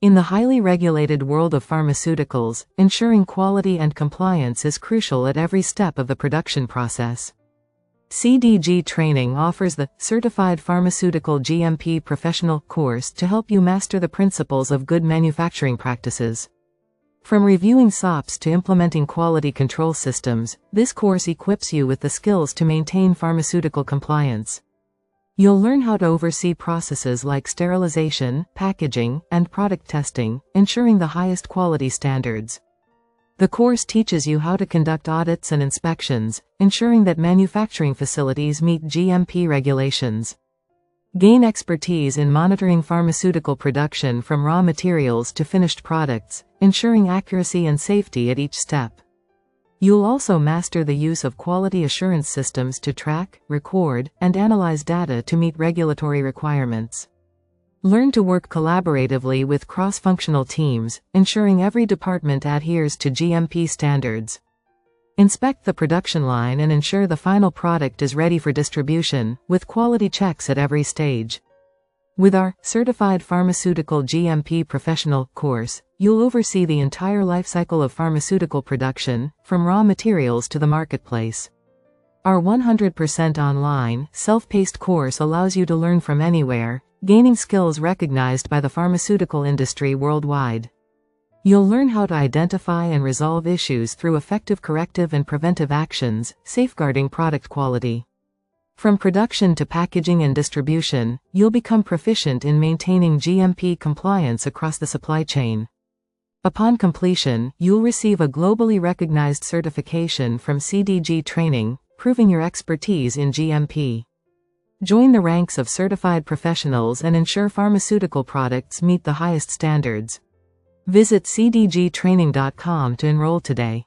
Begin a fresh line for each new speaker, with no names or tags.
In the highly regulated world of pharmaceuticals, ensuring quality and compliance is crucial at every step of the production process. CDG Training offers the Certified Pharmaceutical GMP Professional Course to help you master the principles of good manufacturing practices. From reviewing SOPs to implementing quality control systems, this course equips you with the skills to maintain pharmaceutical compliance. You'll learn how to oversee processes like sterilization, packaging, and product testing, ensuring the highest quality standards. The course teaches you how to conduct audits and inspections, ensuring that manufacturing facilities meet GMP regulations. Gain expertise in monitoring pharmaceutical production from raw materials to finished products, ensuring accuracy and safety at each step. You'll also master the use of quality assurance systems to track, record, and analyze data to meet regulatory requirements. Learn to work collaboratively with cross-functional teams, ensuring every department adheres to GMP standards. Inspect the production line and ensure the final product is ready for distribution, with quality checks at every stage. With our Certified Pharmaceutical GMP Professional Course, you'll oversee the entire lifecycle of pharmaceutical production, from raw materials to the marketplace. Our 100% online, self-paced course allows you to learn from anywhere, gaining skills recognized by the pharmaceutical industry worldwide. You'll learn how to identify and resolve issues through effective corrective and preventive actions, safeguarding product quality. From production to packaging and distribution, you'll become proficient in maintaining GMP compliance across the supply chain. Upon completion, you'll receive a globally recognized certification from CDG Training, proving your expertise in GMP. Join the ranks of certified professionals and ensure pharmaceutical products meet the highest standards. Visit cdgtraining.com to enroll today.